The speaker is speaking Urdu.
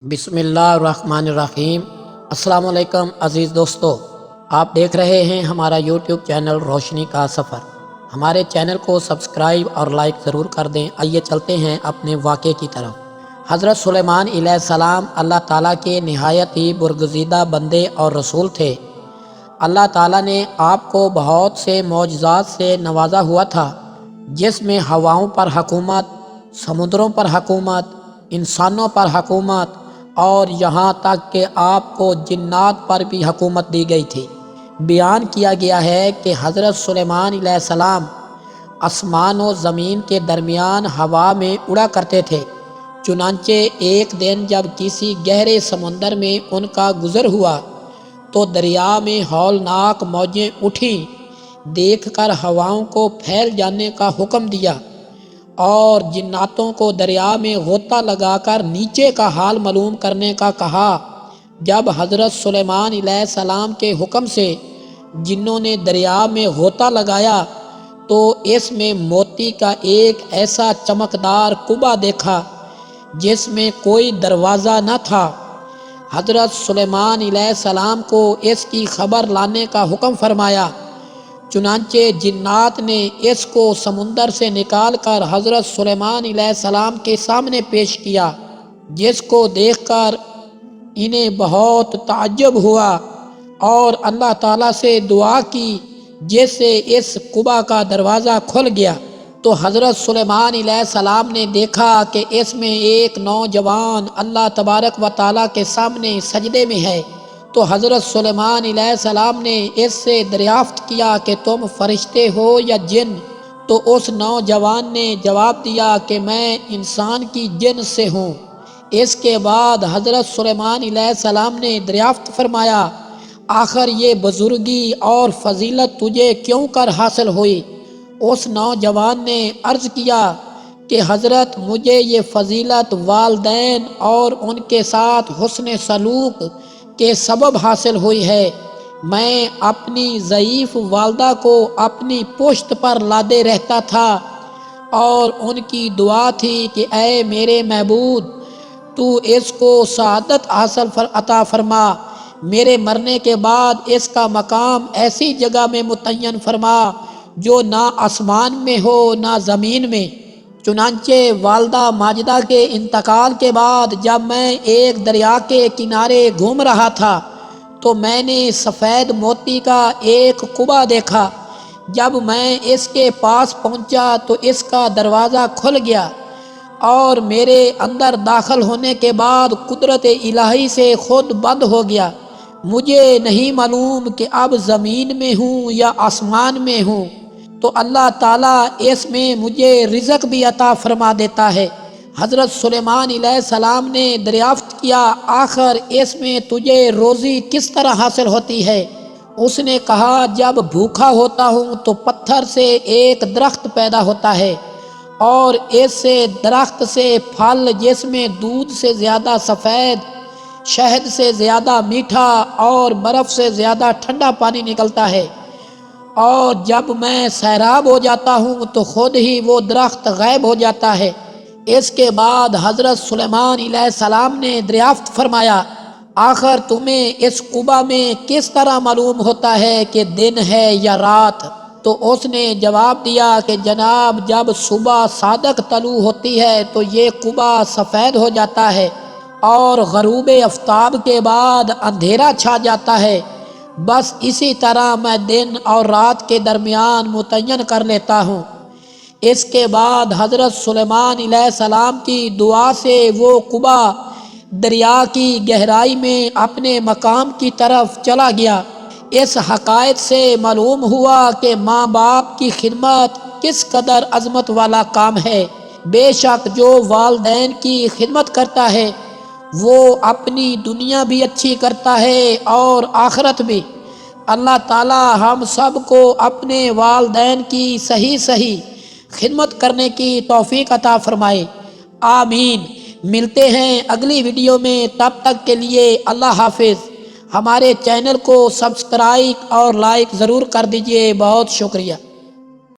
بسم اللہ الرحمن الرحیم۔ السلام علیکم عزیز دوستو، آپ دیکھ رہے ہیں ہمارا یوٹیوب چینل روشنی کا سفر۔ ہمارے چینل کو سبسکرائب اور لائک ضرور کر دیں۔ آئیے چلتے ہیں اپنے واقعے کی طرف۔ حضرت سلیمان علیہ السلام اللہ تعالیٰ کے نہایت ہی برگزیدہ بندے اور رسول تھے۔ اللہ تعالیٰ نے آپ کو بہت سے معجزات سے نوازا ہوا تھا، جس میں ہواؤں پر حکومت، سمندروں پر حکومت، انسانوں پر حکومت اور یہاں تک کہ آپ کو جنات پر بھی حکومت دی گئی تھی۔ بیان کیا گیا ہے کہ حضرت سلیمان علیہ السلام آسمان و زمین کے درمیان ہوا میں اڑا کرتے تھے۔ چنانچہ ایک دن جب کسی گہرے سمندر میں ان کا گزر ہوا تو دریا میں ہولناک موجیں اٹھیں۔ دیکھ کر ہواؤں کو پھیل جانے کا حکم دیا اور جناتوں کو دریا میں غوطہ لگا کر نیچے کا حال معلوم کرنے کا کہا۔ جب حضرت سلیمان علیہ السلام کے حکم سے جنوں نے دریا میں غوطہ لگایا تو اس میں موتی کا ایک ایسا چمکدار کعبہ دیکھا جس میں کوئی دروازہ نہ تھا۔ حضرت سلیمان علیہ السلام کو اس کی خبر لانے کا حکم فرمایا۔ چنانچہ جنات نے اس کو سمندر سے نکال کر حضرت سلیمان علیہ السلام کے سامنے پیش کیا، جس کو دیکھ کر انہیں بہت تعجب ہوا اور اللہ تعالیٰ سے دعا کی، جس سے اس قبا کا دروازہ کھل گیا۔ تو حضرت سلیمان علیہ السلام نے دیکھا کہ اس میں ایک نوجوان اللہ تبارک و تعالیٰ کے سامنے سجدے میں ہے۔ تو حضرت سلیمان علیہ السلام نے اس سے دریافت کیا کہ تم فرشتے ہو یا جن؟ تو اس نوجوان نے جواب دیا کہ میں انسان کی جنس سے ہوں۔ اس کے بعد حضرت سلیمان علیہ السلام نے دریافت فرمایا، آخر یہ بزرگی اور فضیلت تجھے کیوں کر حاصل ہوئی؟ اس نوجوان نے عرض کیا کہ حضرت مجھے یہ فضیلت والدین اور ان کے ساتھ حسن سلوک کے سبب حاصل ہوئی ہے۔ میں اپنی ضعیف والدہ کو اپنی پشت پر لادے رہتا تھا اور ان کی دعا تھی کہ اے میرے معبود، تو اس کو سعادت حاصل عطا فرما، میرے مرنے کے بعد اس کا مقام ایسی جگہ میں متعین فرما جو نہ آسمان میں ہو نہ زمین میں۔ چنانچہ والدہ ماجدہ کے انتقال کے بعد جب میں ایک دریا کے کنارے گھوم رہا تھا تو میں نے سفید موتی کا ایک قبا دیکھا۔ جب میں اس کے پاس پہنچا تو اس کا دروازہ کھل گیا اور میرے اندر داخل ہونے کے بعد قدرت الہی سے خود بند ہو گیا۔ مجھے نہیں معلوم کہ اب زمین میں ہوں یا آسمان میں ہوں، تو اللہ تعالیٰ اس میں مجھے رزق بھی عطا فرما دیتا ہے۔ حضرت سلیمان علیہ السلام نے دریافت کیا، آخر اس میں تجھے روزی کس طرح حاصل ہوتی ہے؟ اس نے کہا، جب بھوکا ہوتا ہوں تو پتھر سے ایک درخت پیدا ہوتا ہے اور اس سے درخت سے پھل جس میں دودھ سے زیادہ سفید، شہد سے زیادہ میٹھا اور برف سے زیادہ ٹھنڈا پانی نکلتا ہے، اور جب میں سیراب ہو جاتا ہوں تو خود ہی وہ درخت غائب ہو جاتا ہے۔ اس کے بعد حضرت سلیمان علیہ السلام نے دریافت فرمایا، آخر تمہیں اس قبا میں کس طرح معلوم ہوتا ہے کہ دن ہے یا رات؟ تو اس نے جواب دیا کہ جناب، جب صبح صادق طلوع ہوتی ہے تو یہ قبا سفید ہو جاتا ہے اور غروب آفتاب کے بعد اندھیرا چھا جاتا ہے۔ بس اسی طرح میں دن اور رات کے درمیان متعین کر لیتا ہوں۔ اس کے بعد حضرت سلیمان علیہ السلام کی دعا سے وہ قبا دریا کی گہرائی میں اپنے مقام کی طرف چلا گیا۔ اس حقائق سے معلوم ہوا کہ ماں باپ کی خدمت کس قدر عظمت والا کام ہے۔ بے شک جو والدین کی خدمت کرتا ہے وہ اپنی دنیا بھی اچھی کرتا ہے اور آخرت بھی۔ اللہ تعالی ہم سب کو اپنے والدین کی صحیح خدمت کرنے کی توفیق عطا فرمائے، آمین۔ ملتے ہیں اگلی ویڈیو میں، تب تک کے لیے اللہ حافظ۔ ہمارے چینل کو سبسکرائب اور لائک ضرور کر دیجیے، بہت شکریہ۔